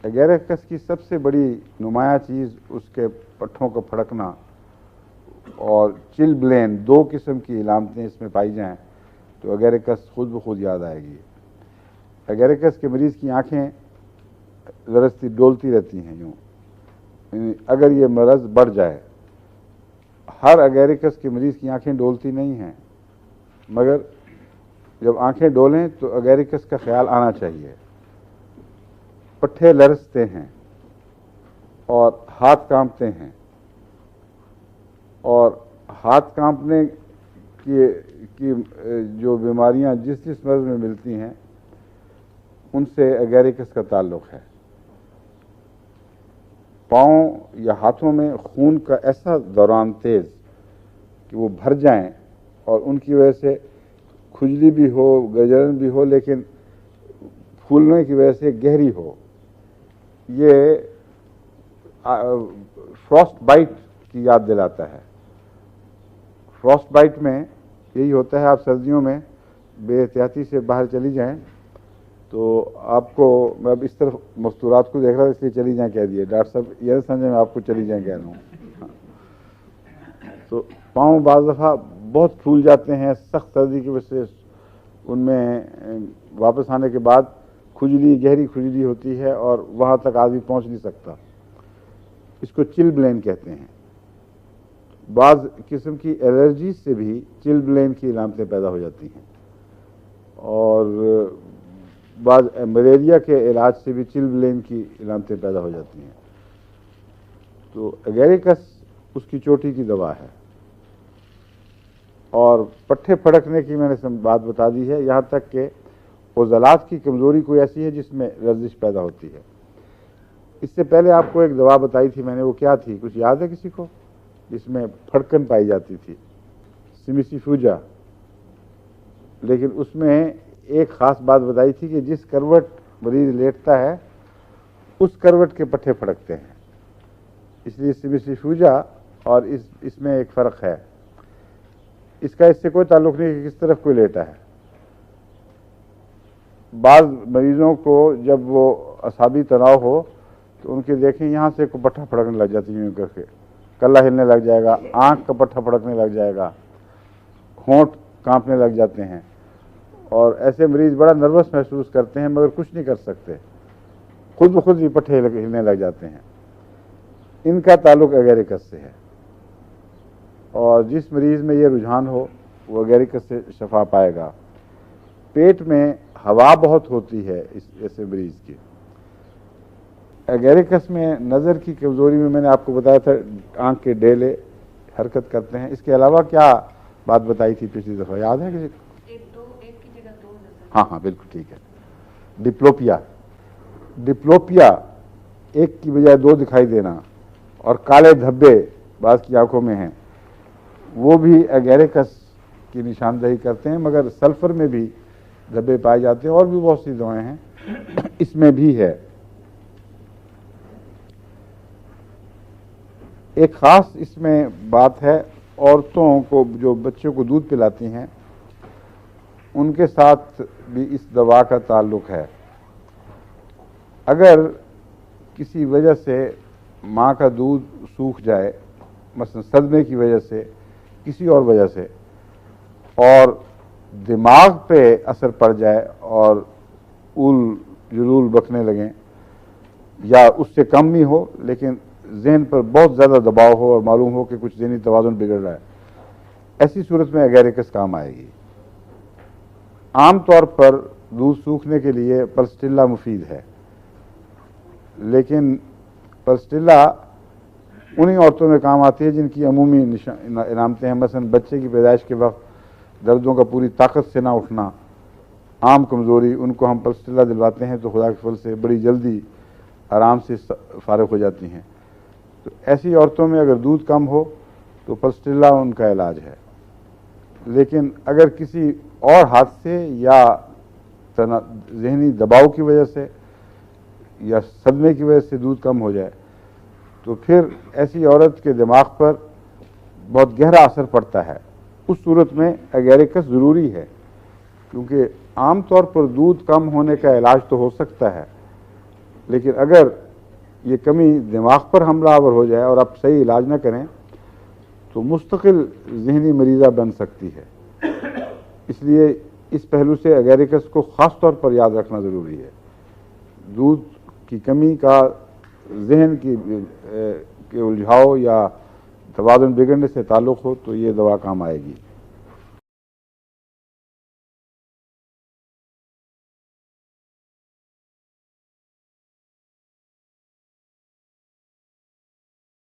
Agaricus की सबसे बड़ी नुमाया चीज़ उसके पट्ठों का फड़कना और चिलब्लेन, दो किस्म की इलामतें इसमें पाई जाएं तो एगेरिकस खुद ब खुद याद आएगी। एगेरिकस के मरीज़ की आंखें ज़रस्ती डोलती रहती हैं यूँ, अगर ये मरज़ बढ़ जाए। हर एगेरिकस के मरीज़ की आंखें डोलती नहीं हैं, मगर जब आंखें डोलें तो एगेरिकस का ख्याल आना चाहिए। पट्ठे लरसते हैं और हाथ कांपते हैं, और हाथ कांपने की जो बीमारियां जिस जिस मर्ज में मिलती हैं उनसे एगेरिकस का ताल्लुक है। पाँव या हाथों में खून का ऐसा दौरान तेज कि वो भर जाएं और उनकी वजह से खुजली भी हो, गजरन भी हो, लेकिन फूलने की वजह से गहरी हो, ये फ्रॉस्ट बाइट की याद दिलाता है। फ्रॉस्ट बाइट में यही होता है, आप सर्दियों में बेहतियाती से बाहर चली जाएं तो आपको, मैं अब इस तरफ मस्तूरात को देख रहा था इसलिए चली जाएं कह दिए, डॉक्टर साहब ये समझे मैं आपको चली जाएं कह रहा हूँ। तो पाँव बाज़ दफ़ा बहुत फूल जाते हैं सख्त सर्दी की वजह से, उनमें वापस आने के बाद खुजली, गहरी खुजली होती है और वहाँ तक आदमी पहुँच नहीं सकता। इसको चिलब्लेन कहते हैं। बाज़ किस्म की एलर्जी से भी चिलब्लेन की इलामतें पैदा हो जाती हैं, और बाज़ मलेरिया के इलाज से भी चिलब्लेन की इलामतें पैदा हो जाती हैं। तो एगेरिकस उसकी चोटी की दवा है। और पट्ठे फड़कने की मैंने बात बता दी है, यहाँ तक कि ओज़लात की कमज़ोरी कोई ऐसी है जिसमें लर्जिश पैदा होती है। इससे पहले आपको एक दवा बताई थी मैंने, वो क्या थी, कुछ याद है किसी को, जिसमें फड़कन पाई जाती थी? सिमिसिफ्यूजा। लेकिन उसमें एक ख़ास बात बताई थी कि जिस करवट मरीज़ लेटता है उस करवट के पट्ठे फड़कते हैं, इसलिए सिमिसिफ्यूजा और इसमें एक फ़र्क है। इसका इससे कोई ताल्लुक़ नहीं कि किस तरफ कोई लेटा है। बाज़ मरीज़ों को जब वो असाबी तनाव हो तो उनके देखें यहाँ से को पट्ठा फड़कने लग जाती है, यूँ करके कल्ला हिलने लग जाएगा, आँख का पट्ठा फड़कने लग जाएगा, होंठ कांपने लग जाते हैं, और ऐसे मरीज़ बड़ा नर्वस महसूस करते हैं मगर कुछ नहीं कर सकते, खुद ब खुद ही पट्ठे हिलने लग जाते हैं। इनका ताल्लुक़ एगेरिकस से है, और जिस मरीज़ में ये रुझान हो वो एगेरिकस से शफा पाएगा। पेट में हवा बहुत होती है इस ऐसे मरीज़ की। एगेरिकस में नज़र की कमज़ोरी में मैंने आपको बताया था, आँख के डेले हरकत करते हैं। इसके अलावा क्या बात बताई थी पिछली दफ़ा, याद है किसी? एक की जगह दो नज़र। हाँ हाँ बिल्कुल ठीक है। डिप्लोपिया, डिप्लोपिया एक की बजाय दो दिखाई देना, और काले धब्बे बाज़ की आंखों में हैं, वो भी एगेरिकस की निशानदेही करते हैं। मगर सल्फर में भी धब्बे पाए जाते हैं, और भी बहुत सी दवाएं हैं, इसमें भी है। एक ख़ास इसमें बात है, औरतों को जो बच्चों को दूध पिलाती हैं उनके साथ भी इस दवा का ताल्लुक़ है। अगर किसी वजह से माँ का दूध सूख जाए, मसलन सदमे की वजह से, किसी और वजह से, और दिमाग पे असर पड़ जाए और उल जुलूल बकने लगें, या उससे कम ही हो लेकिन ज़हन पर बहुत ज़्यादा दबाव हो और मालूम हो कि कुछ ज़हनी तवाज़ुन बिगड़ रहा है, ऐसी सूरत में एगेरिकस काम आएगी। आम तौर पर दूध सूखने के लिए पल्स्टिल्ला मुफीद है, लेकिन पल्स्टिल्ला उन्हीं औरतों में काम आती है जिनकी अमूमी इलामतें हैं, मसलन बच्चे की पैदाइश के वक्त दर्दों का पूरी ताकत से ना उठना, आम कमज़ोरी, उनको हम पल्स्टिल्ला दिलवाते हैं तो खुदा के फल से बड़ी जल्दी आराम से फारिग हो जाती हैं। तो ऐसी औरतों में अगर दूध कम हो तो पल्स्टिल्ला उनका इलाज है। लेकिन अगर किसी और हादसे या ज़हनी दबाव की वजह से या सदमे की वजह से दूध कम हो जाए तो फिर ऐसी औरत के दिमाग पर बहुत गहरा असर पड़ता है। उस सूरत में एगेरिकस ज़रूरी है, क्योंकि आम तौर पर दूध कम होने का इलाज तो हो सकता है, لیکن اگر یہ کمی دماغ پر حملہ آور ہو جائے اور آپ صحیح علاج نہ کریں تو مستقل ذہنی مریضہ بن سکتی ہے. اس لیے اس پہلو سے اگیریکس کو خاص طور پر یاد رکھنا ضروری ہے. دودھ کی کمی کا ذہن کے الجھاؤ یا توازن بگڑنے سے تعلق ہو تو یہ دوا کام آئے گی.